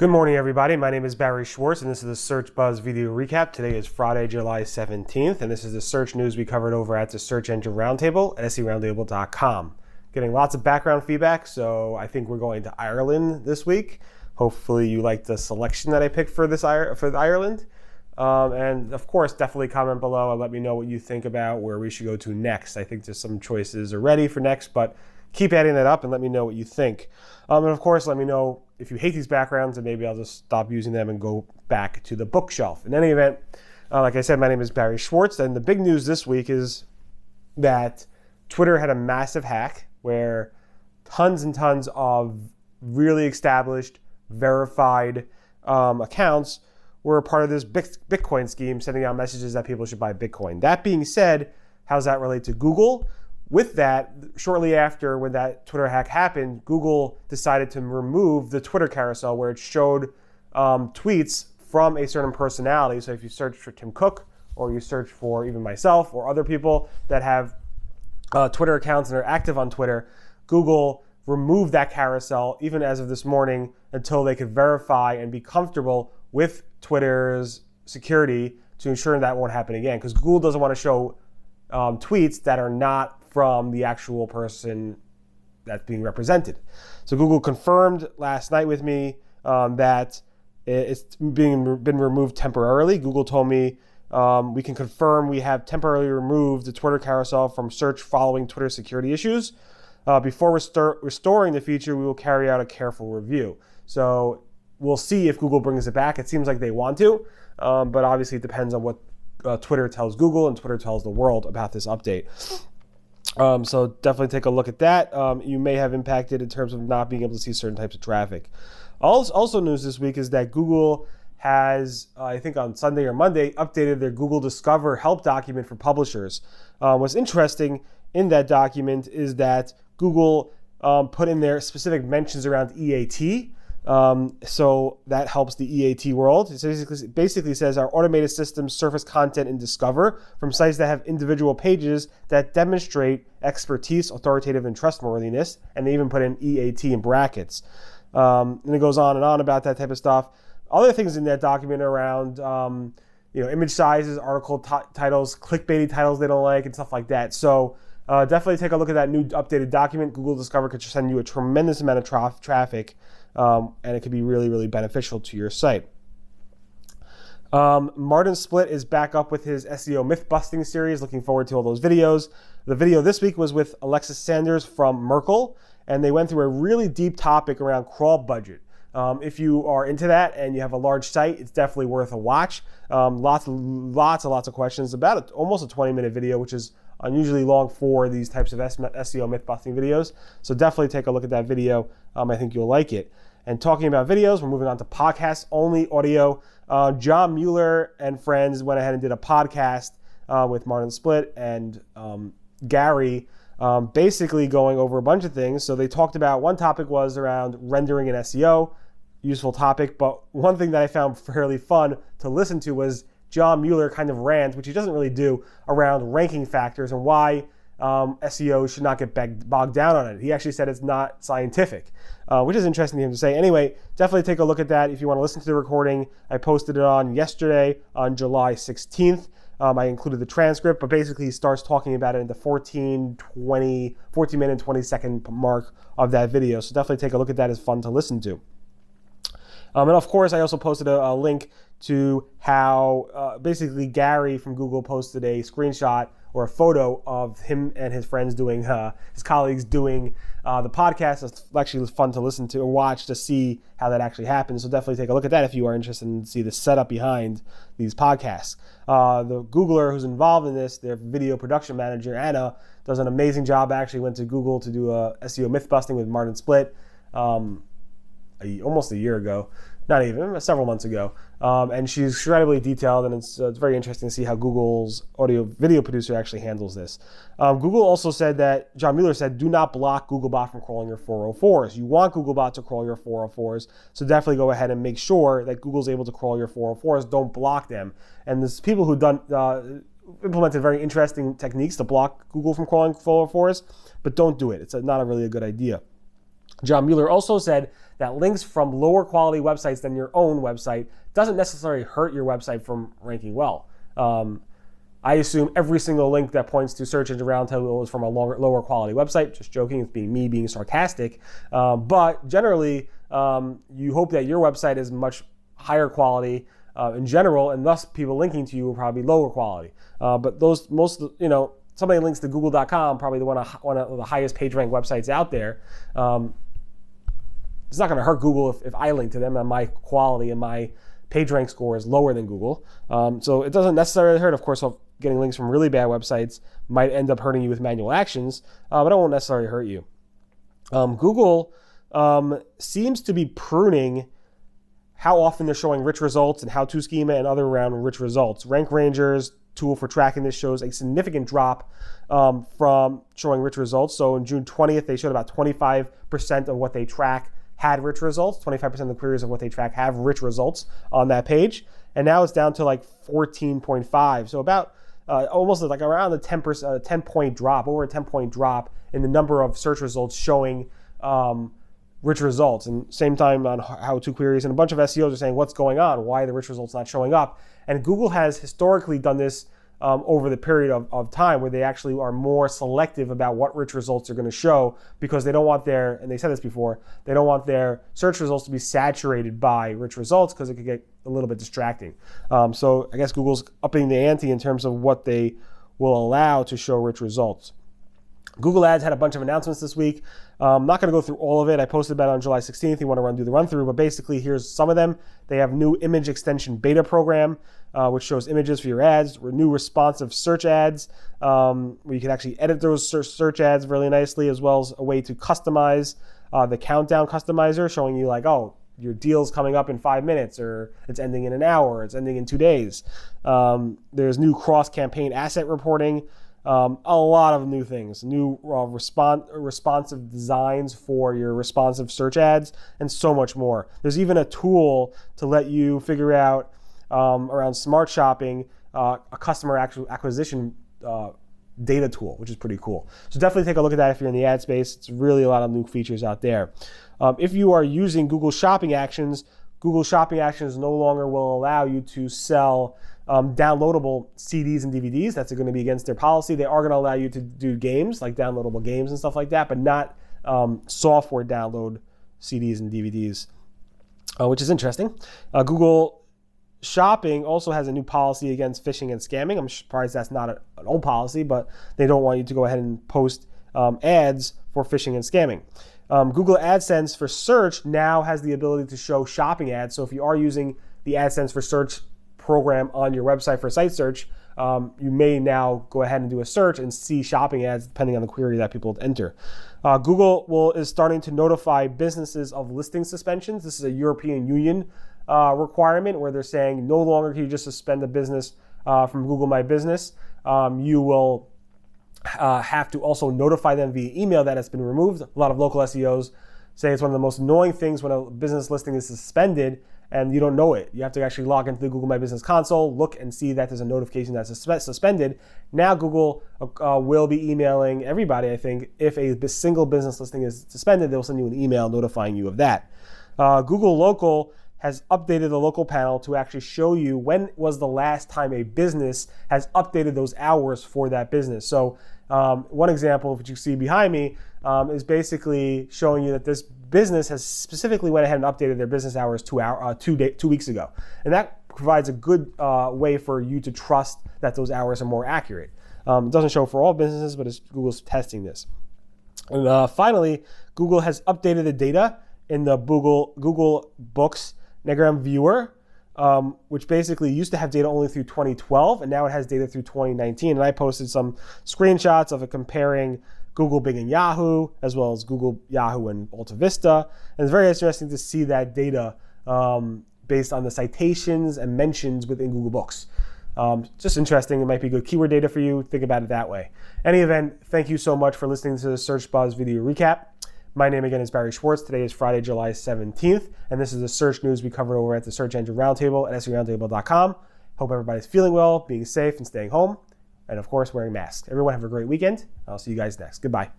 Good morning, everybody. My name is Barry Schwartz, and this is the Search Buzz video recap. Today is Friday, July 17th, and this is the search news we covered over at the Search Engine Roundtable at seroundtable.com. Getting lots of background feedback, so I think we're going to Ireland this week. Hopefully you like the selection that I picked for Ireland. And of course, definitely comment below and let me know what you think about where we should go to next. I think there's some choices already for next, but keep adding that up and let me know what you think. And of course, let me know if you hate these backgrounds, and maybe I'll just stop using them and go back to the bookshelf. In any event, like I said, my name is Barry Schwartz, and the big news this week is that Twitter had a massive hack where tons and tons of really established, verified accounts were a part of this Bitcoin scheme, sending out messages that people should buy Bitcoin. That being said, how does that relate to Google? With that, shortly after when that Twitter hack happened, Google decided to remove the Twitter carousel where it showed tweets from a certain personality. So if you search for Tim Cook, or you search for even myself or other people that have Twitter accounts and are active on Twitter, Google removed that carousel even as of this morning until they could verify and be comfortable with Twitter's security to ensure that won't happen again. Because Google doesn't want to show tweets that are not from the actual person that's being represented. So Google confirmed last night with me that it's been removed temporarily. Google told me we can confirm we have temporarily removed the Twitter carousel from search following Twitter security issues. Before restoring the feature, we will carry out a careful review. So we'll see if Google brings it back. It seems like they want to, but obviously it depends on what Twitter tells Google and Twitter tells the world about this update. So definitely take a look at that. You may have impacted in terms of not being able to see certain types of traffic. Also news this week is that Google has, I think on Sunday or Monday, updated their Google Discover help document for publishers. What's interesting in that document is that Google put in their specific mentions around EAT. So that helps the EAT world. It basically says our automated systems surface content in Discover from sites that have individual pages that demonstrate expertise, authoritative, and trustworthiness. And they even put in EAT in brackets. And it goes on and on about that type of stuff. Other things in that document around, image sizes, article titles, clickbaity titles they don't like, and stuff like that. So definitely take a look at that new updated document. Google Discover could send you a tremendous amount of traffic. And it could be really, really beneficial to your site. Martin Splitt is back up with his SEO myth-busting series. Looking forward to all those videos. The video this week was with Alexis Sanders from Merkle, and they went through a really deep topic around crawl budget. If you are into that and you have a large site, it's definitely worth a watch. Lots of questions. About almost a 20-minute video, which is unusually long for these types of SEO myth-busting videos. So definitely take a look at that video. I think you'll like it. And talking about videos, we're moving on to podcast-only audio. John Mueller and friends went ahead and did a podcast with Martin Splitt and Gary, basically going over a bunch of things. So they talked about, one topic was around rendering and SEO, useful topic. But one thing that I found fairly fun to listen to was John Mueller kind of rant, which he doesn't really do, around ranking factors and why SEO should not get bogged down on it. He actually said it's not scientific, which is interesting to him to say. Anyway, definitely take a look at that if you want to listen to the recording. I posted it on yesterday on July 16th. I included the transcript, but basically he starts talking about it in the 14 minute, 20 second mark of that video. So definitely take a look at that. It's fun to listen to. And of course, I also posted a link to how basically Gary from Google posted a screenshot or a photo of him and his friends doing, his colleagues doing the podcast. It's actually fun to listen to or watch to see how that actually happens. So definitely take a look at that if you are interested in see the setup behind these podcasts. The Googler who's involved in this, their video production manager, Anna, does an amazing job. I actually went to Google to do a SEO myth busting with Martin Splitt almost a year ago. Not even, several months ago. And she's incredibly detailed, and it's very interesting to see how Google's audio video producer actually handles this. Google also said that, John Mueller said, do not block GoogleBot from crawling your 404s. You want GoogleBot to crawl your 404s, so definitely go ahead and make sure that Google's able to crawl your 404s. Don't block them. And there's people who've implemented very interesting techniques to block Google from crawling 404s, but don't do it. It's not really a good idea. John Mueller also said that links from lower quality websites than your own website doesn't necessarily hurt your website from ranking well. I assume every single link that points to Search Engine Roundtable is from a lower quality website. Just joking, it's being sarcastic. But generally, you hope that your website is much higher quality in general, and thus people linking to you will probably be lower quality. But somebody links to Google.com, probably one of the highest page rank websites out there. It's not going to hurt Google if I link to them and my quality and my page rank score is lower than Google. So it doesn't necessarily hurt. Of course, getting links from really bad websites might end up hurting you with manual actions, but it won't necessarily hurt you. Google seems to be pruning how often they're showing rich results and how-to schema and other around rich results. Rank Ranger's tool for tracking this shows a significant drop from showing rich results. So on June 20th, they showed about 25% of what they track had rich results. 25% of the queries of what they track have rich results on that page. And now it's down to like 14.5. So about almost like around a 10-point drop, over a 10-point drop in the number of search results showing rich results. And same time on how-to queries, and a bunch of SEOs are saying, what's going on? Why are the rich results not showing up? And Google has historically done this over the period of time, where they actually are more selective about what rich results they're going to show, because they don't want and they said this before, they don't want their search results to be saturated by rich results because it could get a little bit distracting. So I guess Google's upping the ante in terms of what they will allow to show rich results. Google Ads had a bunch of announcements this week. I'm not going to go through all of it. I posted about it on July 16th. You want to do the run through, but basically here's some of them. They have new image extension beta program, which shows images for your ads, or new responsive search ads, where you can actually edit those search ads really nicely, as well as a way to customize the countdown customizer, showing you like, oh, your deal's coming up in 5 minutes, or it's ending in an hour, or it's ending in 2 days. There's new cross-campaign asset reporting. A lot of new things, new responsive designs for your responsive search ads, and so much more. There's even a tool to let you figure out around smart shopping, a customer acquisition data tool, which is pretty cool. So definitely take a look at that if you're in the ad space. It's really a lot of new features out there. If you are using Google Shopping Actions no longer will allow you to sell downloadable CDs and DVDs. That's going to be against their policy. They are going to allow you to do games, like downloadable games and stuff like that, but not software download CDs and DVDs, which is interesting. Google Shopping also has a new policy against phishing and scamming. I'm surprised that's not an old policy, but they don't want you to go ahead and post ads for phishing and scamming. Google AdSense for search now has the ability to show shopping ads. So if you are using the AdSense for search program on your website for site search, you may now go ahead and do a search and see shopping ads depending on the query that people enter. Google is starting to notify businesses of listing suspensions. This is a European Union requirement where they're saying no longer can you just suspend a business from Google My Business. You will have to also notify them via email that it's been removed. A lot of local SEOs say it's one of the most annoying things when a business listing is suspended and you don't know it. You have to actually log into the Google My Business console, look and see that there's a notification that's suspended. Now Google will be emailing everybody, I think, if a single business listing is suspended, they'll send you an email notifying you of that. Google Local has updated the local panel to actually show you when was the last time a business has updated those hours for that business. So one example, which you see behind me, is basically showing you that this business has specifically went ahead and updated their business hours 2 weeks ago. And that provides a good way for you to trust that those hours are more accurate. It doesn't show for all businesses, but Google's testing this. And finally, Google has updated the data in the Google Books Ngram viewer, which basically used to have data only through 2012, and now it has data through 2019. And I posted some screenshots of it comparing Google, Bing, and Yahoo, as well as Google, Yahoo, and Alta Vista. And it's very interesting to see that data based on the citations and mentions within Google Books. Just interesting. It might be good keyword data for you. Think about it that way. Any event, thank you so much for listening to the Search Buzz video recap. My name again is Barry Schwartz. Today is Friday, July 17th, and this is the search news we covered over at the Search Engine Roundtable at seroundtable.com. Hope everybody's feeling well, being safe, and staying home, and of course, wearing masks. Everyone have a great weekend. I'll see you guys next. Goodbye.